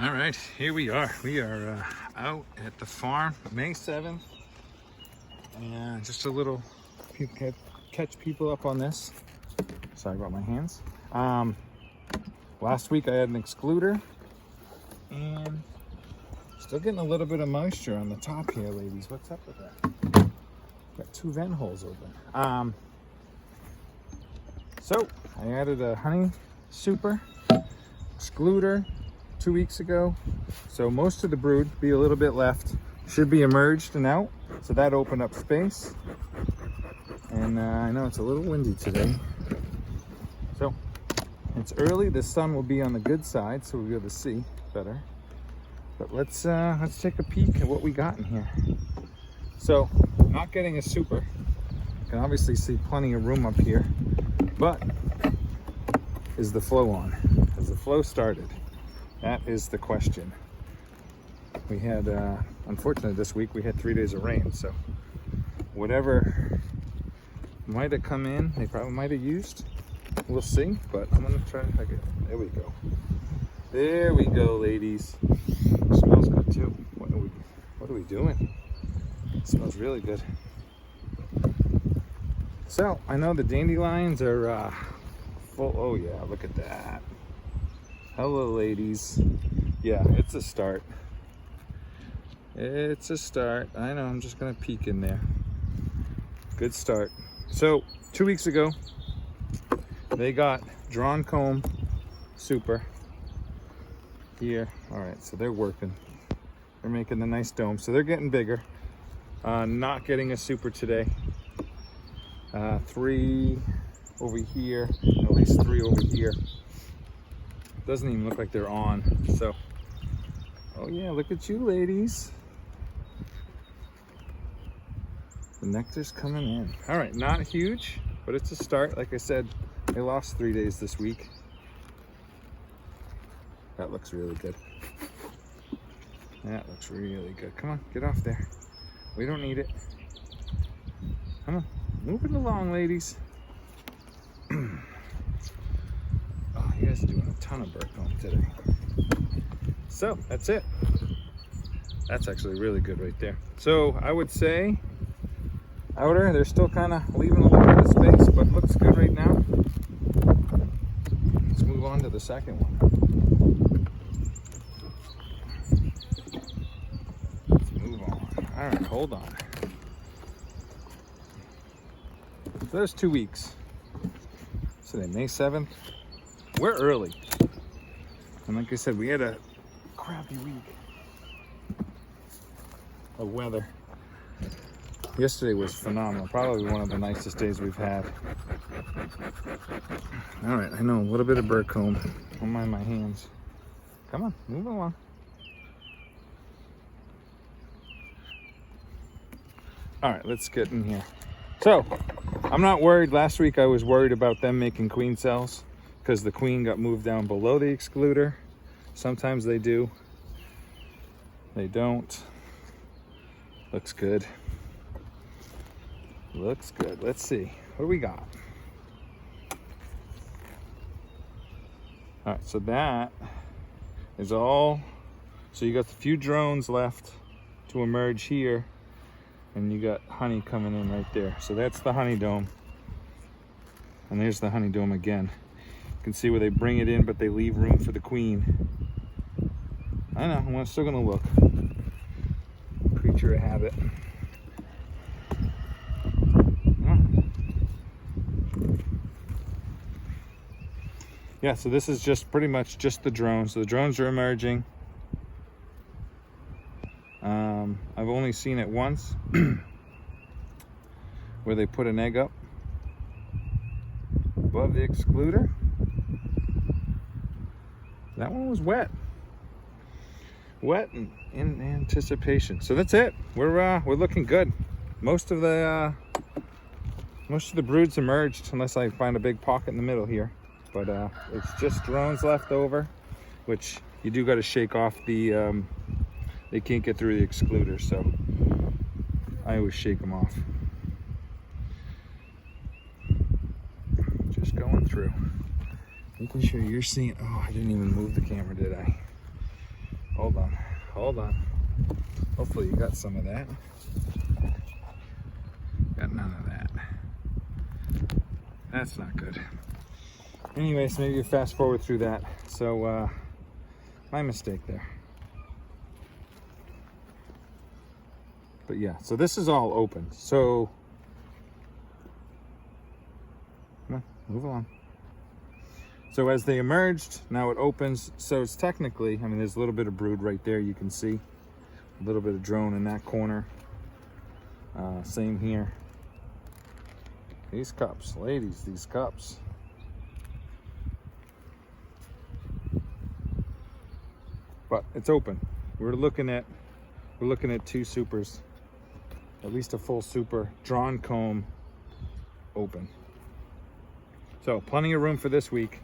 All right, here we are. We are out at the farm, May 7th. And just a little, catch people up on this. Sorry about my hands. Last week I had an excluder and still getting a little bit of moisture on the top here, ladies. What's up with that? Got 2 vent holes open. So I added a honey super excluder 2 weeks ago. So most of the brood, be a little bit left, should be emerged and out. So that opened up space. And I know it's a little windy today. So it's early, the sun will be on the good side, so we'll be able to see better. But let's take a peek at what we got in here. So, not getting a super. You can obviously see plenty of room up here, but is the flow on? Has the flow started? That is the question. We had, unfortunately this week, we had 3 days of rain, so whatever might have come in, they probably might have used. We'll see, but I'm gonna try. There we go. There we go, ladies. It smells good too. What are we doing? It smells really good. So I know the dandelions are full. Oh yeah, look at that. Hello, ladies. Yeah, it's a start. It's a start. I know. I'm just gonna peek in there. Good start. So 2 weeks ago, they got drawn comb super here. All right, so they're working. They're making the nice dome. So they're getting bigger. Not getting a super today. 3 over here, at least 3 over here. Doesn't even look like they're on. So, oh yeah, look at you, ladies. The nectar's coming in. All right, not huge, but it's a start. Like I said, they lost 3 days this week. That looks really good. That looks really good. Come on, get off there. We don't need it. Come on, move it along, ladies. Oh, you guys are doing a ton of bird comb today. So, that's it. That's actually really good right there. So, I would say, outer, they're still kind of leaving a little bit of space, but looks good right now. Let's move on to the second one. Let's move on. All right, hold on. So there's 2 weeks. So today, May 7th. We're early. And like I said, we had a crappy week of weather. Yesterday was phenomenal. Probably one of the nicest days we've had. All right, I know, a little bit of bird comb. Don't mind my hands. Come on, move along. All right, let's get in here. So, I'm not worried. Last week I was worried about them making queen cells because the queen got moved down below the excluder. Sometimes they do. They don't. Looks good. Looks good. Let's see. What do we got? All right, so that is all. So you got a few drones left to emerge here, and you got honey coming in right there. So that's the honey dome. And there's the honey dome again. You can see where they bring it in, but they leave room for the queen. I know, I'm still gonna look. Creature of habit. Yeah, so this is just pretty much just the drones. So the drones are emerging. I've only seen it once where they put an egg up above the excluder. That one was wet. Wet and in anticipation. So that's it. We're looking good. Most of the broods emerged, unless I find a big pocket in the middle here. But it's just drones left over, which you do got to shake off the. They can't get through the excluder, so I always shake them off. Just going through, making sure you're seeing. Oh, I didn't even move the camera, did I? hold on, hold on. Hopefully you got some of that. Got none of that. That's not good. Anyways, maybe you fast forward through that. So, my mistake there. But yeah, so this is all open. So, come on, move along. So as they emerged, now it opens. So it's technically, I mean, there's a little bit of brood right there. You can see a little bit of drone in that corner. Same here. These cups, ladies, these cups. But it's open. We're looking at 2 supers, at least a full super, drawn comb, open. So plenty of room for this week.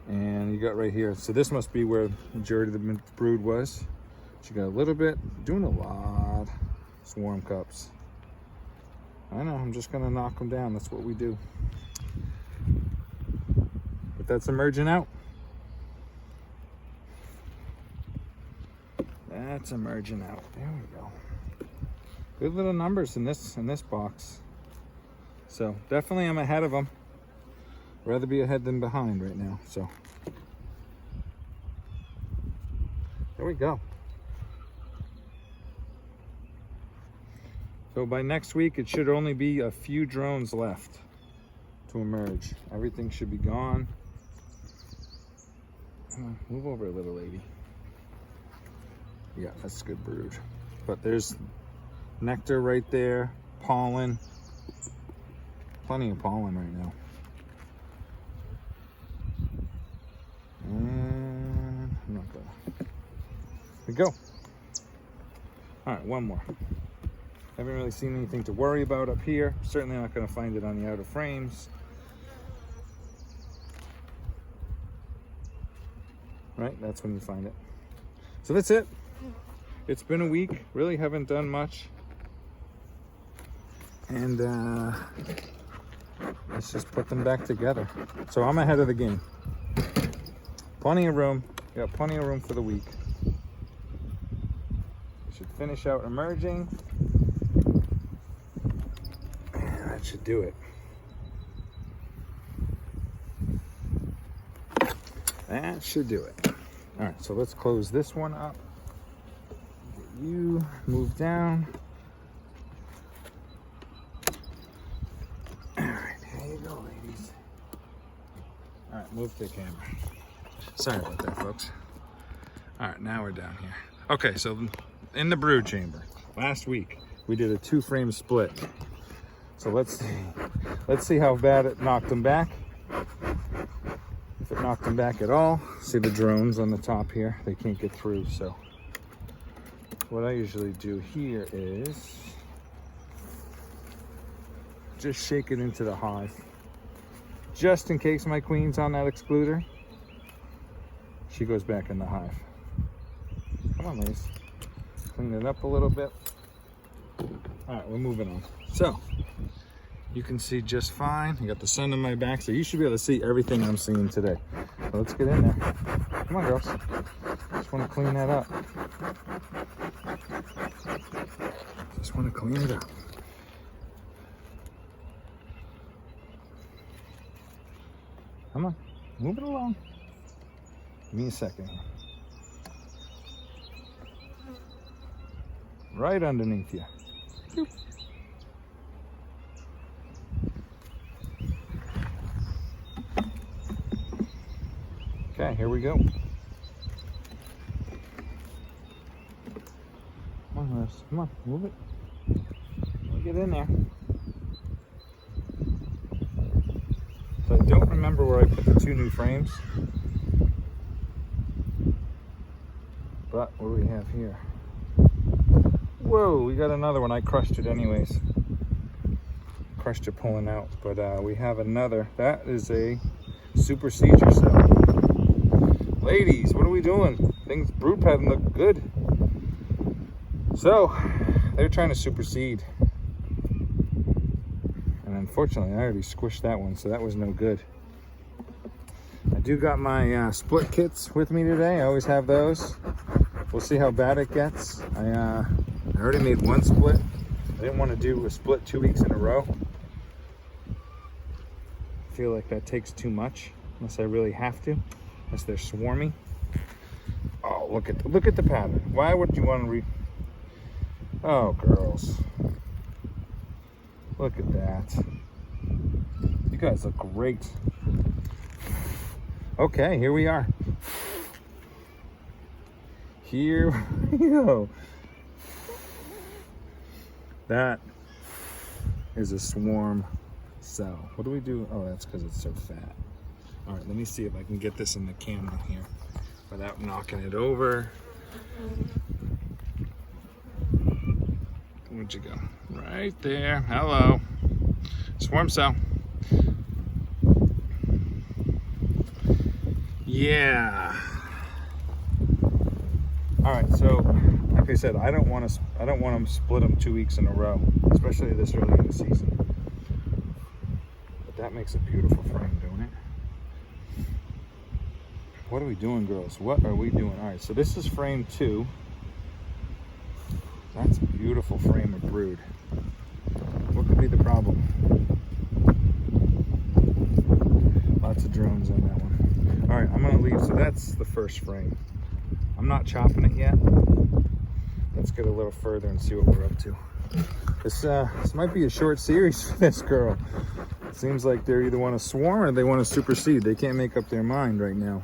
And you got right here. So this must be where the majority of the brood was. But you got a little bit, doing a lot. Swarm cups. I know, I'm just gonna knock them down. That's what we do. But that's emerging out. That's emerging out. There we go. Good little numbers in this box. So definitely I'm ahead of them. Rather be ahead than behind right now. So there we go. So by next week, it should only be a few drones left to emerge. Everything should be gone. Come on, move over a little, lady. Yeah, that's good brood. But there's nectar right there, pollen. Plenty of pollen right now. And I'm not gonna. Here we go. All right, one more. Haven't really seen anything to worry about up here. Certainly not going to find it on the outer frames. Right, that's when you find it. So that's it. It's been a week. Really haven't done much. And let's just put them back together. So I'm ahead of the game. Plenty of room. Got plenty of room for the week. We should finish out emerging. That should do it. That should do it. All right, so let's close this one up. Get you move down. All right, here you go, ladies. All right, move the camera. Sorry about that, folks. All right, now we're down here. Okay, so in the brood chamber, last week we did a 2-frame split. So let's see how bad it knocked them back. If it knocked them back at all. See the drones on the top here, they can't get through. So what I usually do here is just shake it into the hive. Just in case my queen's on that excluder, she goes back in the hive. Come on, ladies. Clean it up a little bit. All right, we're moving on. So you can see just fine. I got the sun on my back, so you should be able to see everything I'm seeing today. So let's get in there. Come on, girls. Just want to clean that up. Just want to clean it up. Come on, move it along. Give me a second here. Right underneath you. Boop. Okay, here we go. Come on, Liz. Come on, move it. Get in there. So I don't remember where I put the 2 new frames. But what do we have here? Whoa, we got another one. I crushed it anyways. Crushed it pulling out. But we have another. That is a Supersedure cell. Ladies, what are we doing? Things, brood pattern look good. So, they're trying to supersede. And unfortunately, I already squished that one, so that was no good. I I do got my split kits with me today. I always have those. We'll see how bad it gets. I already made one split. I didn't want to do a split 2 weeks in a row. I feel like that takes too much, unless I really have to, unless they're swarming. Oh, look at the pattern. Why would you want to Oh, girls. Look at that. You guys look great. Okay, here we are. Here we go. That is a swarm cell. What do we do? Oh, that's because it's so fat. All right, let me see if I can get this in the camera here without knocking it over. Where'd you go? Right there. Hello. Swarm cell. Yeah. All right, so like I said, I don't want to split them 2 weeks in a row, especially this early in the season. But that makes a beautiful frame, don't it? What are we doing, girls? What are we doing? All right, so this is frame 2. That's a beautiful frame of brood. What could be the problem? Lots of drones on that one. All right, I'm gonna leave. So that's the first frame. I'm not chopping it yet. Let's get a little further and see what we're up to. This might be a short series for this girl. It seems like they either want to swarm or they want to supersede. They can't make up their mind right now.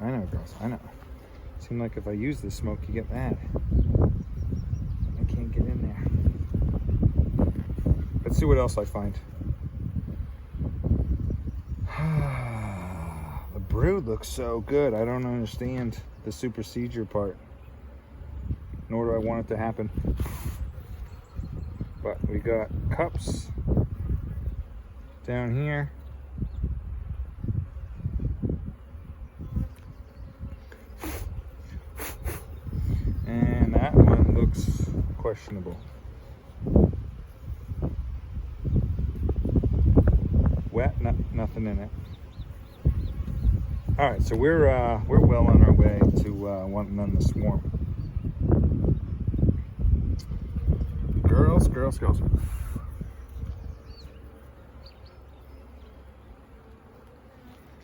I know, girls, I know. Seems like if I use this smoke, you get mad. I can't get in there. Let's see what else I find. The brood looks so good. I don't understand the supersedure part. Nor do I want it to happen. But we got cups down here. And that one looks questionable. Wet, nothing in it. All right, so we're well on our way to wanting them to swarm. Girls.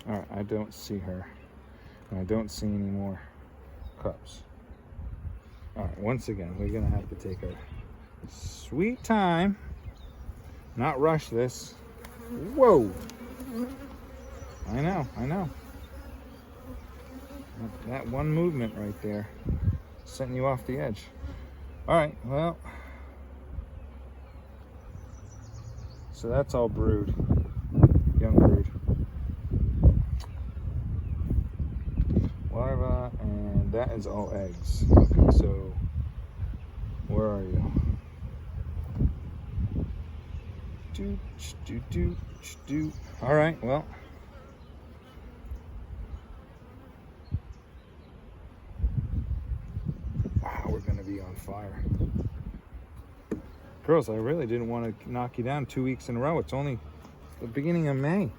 All right, I don't see her, and I don't see any more cups. All right, once again, we're gonna have to take a sweet time, not rush this. Whoa! I know. That one movement right there, setting you off the edge. All right, well, so that's all brood, young brood. Larva, and that is all eggs. Okay, so where are you? Do. All right, well. Wow, we're gonna be on fire. Girls, I really didn't want to knock you down 2 weeks in a row. It's only the beginning of May.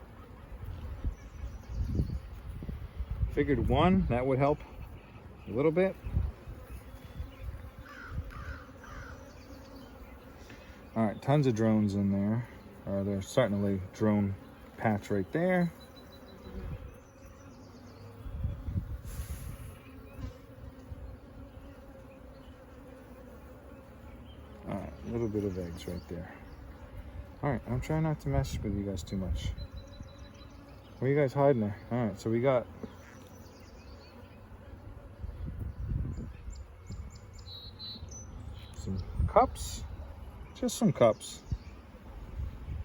Figured one, that would help a little bit. All right, tons of drones in there. They're starting to lay drone patch right there. All right, a little bit of eggs right there. All right, I'm trying not to mess with you guys too much. Where are you guys hiding there? All right, so we got some cups, just some cups.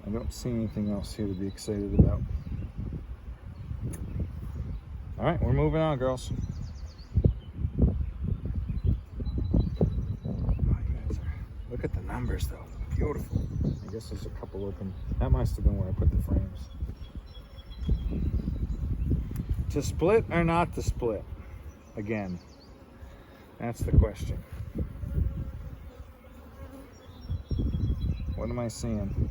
I don't see anything else here to be excited about. All right, we're moving on, girls. Look at the numbers, though. Beautiful. I guess there's a couple open. That must have been where I put the frames. To split or not to split? Again, that's the question. What am I seeing?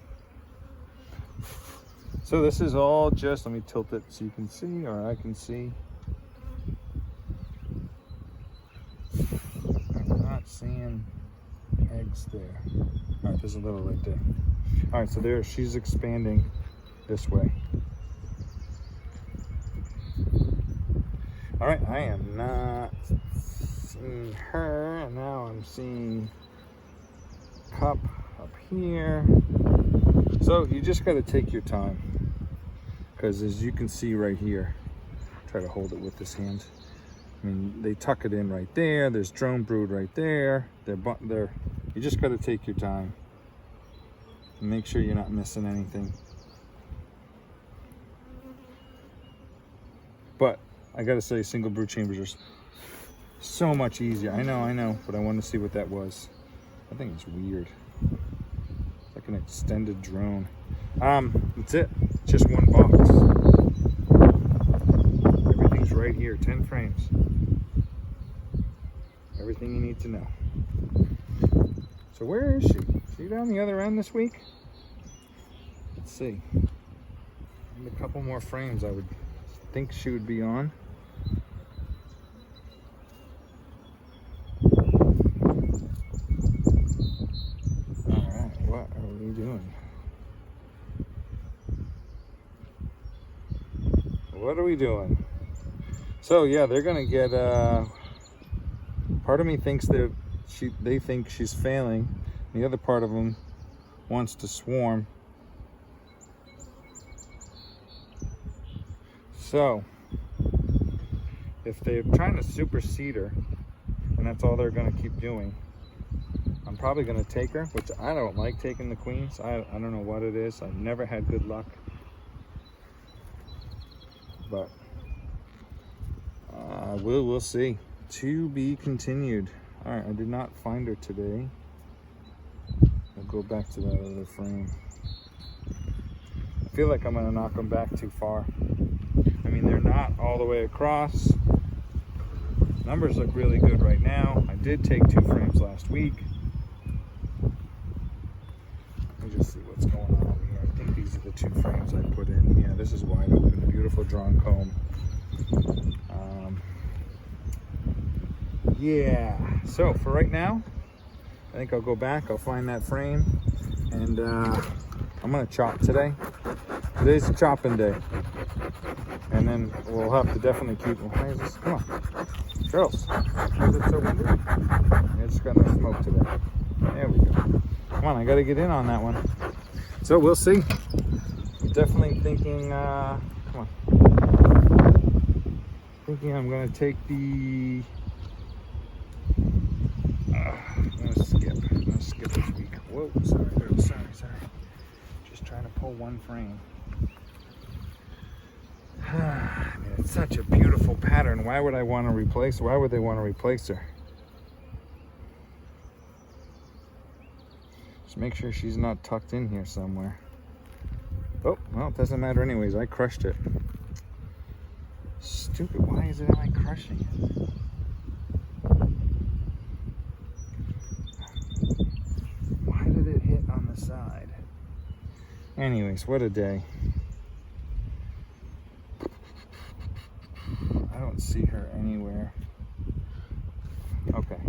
So this is all just, let me tilt it so you can see, or I can see. I'm not seeing eggs there. All right, there's a little right there. All right, so there, she's expanding this way. All right, I am not seeing her, and now I'm seeing cup up here. So you just got to take your time, because as you can see right here, try to hold it with this hand. I mean, they tuck it in right there. There's drone brood right there. They're you just got to take your time and make sure you're not missing anything. But I gotta say, single brood chambers are so much easier. I know, but I wanted to see what that was. I think it's weird. It's like an extended drone. That's it. Just one box. Everything's right here. 10 frames. Everything you need to know. So where is she? Is she down the other end this week? Let's see. And a couple more frames I would think she would be on. Alright, what are we doing? What are we doing? So yeah, they're gonna get part of me thinks they think she's failing. The other part of them wants to swarm. So, if they're trying to supersede her, and that's all they're going to keep doing, I'm probably going to take her, which I don't like taking the queens. I don't know what it is. I've never had good luck. But, we'll see. To be continued. Alright, I did not find her today. I'll go back to that other frame. I feel like I'm going to knock them back too far. I mean, they're not all the way across. Numbers look really good right now. I did take 2 frames last week. Let me just see what's going on over here. I think these are the 2 frames I put in. Yeah, this is wide open, beautiful drawn comb. Yeah, so for right now, I think I'll go back, I'll find that frame, and I'm gonna chop today. Today's a chopping day. And then we'll have to definitely keep, why is this, come on, Charles, why is it so windy? I just got no smoke today. There we go. Come on, I gotta get in on that one. So we'll see. I'm definitely thinking, come on. Thinking I'm gonna take the, I'm gonna skip this week. Whoa, sorry. Just trying to pull one frame. I mean, it's such a beautiful pattern. Why would they want to replace her? Just make sure she's not tucked in here somewhere. Oh, well, it doesn't matter anyways. I crushed it. Stupid. Why am I crushing it? Why did it hit on the side? Anyways, what a day. I don't see her anywhere. Okay.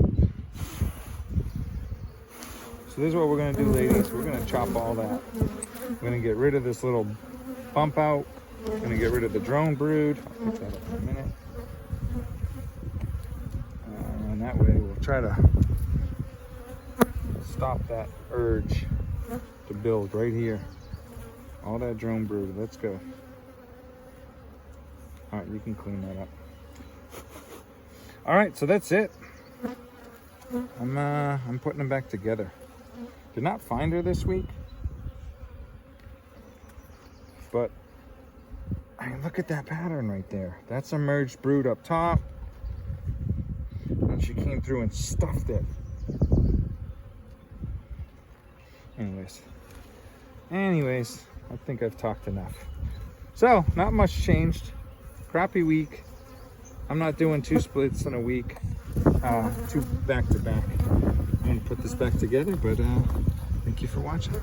So this is what we're gonna do, ladies. We're gonna chop all that. We're gonna get rid of this little bump out. We're gonna get rid of the drone brood. I'll pick that up in a minute. And that way we'll try to stop that urge to build right here. All that drone brood. Let's go. All right, you can clean that up. All right, so that's it. I'm putting them back together. Did not find her this week, but I mean, look at that pattern right there. That's a merged brood up top, and she came through and stuffed it. Anyways, I think I've talked enough. So, not much changed. Crappy week. I'm not doing 2 splits in a week, 2 back to back. I'm gonna put this back together, but thank you for watching.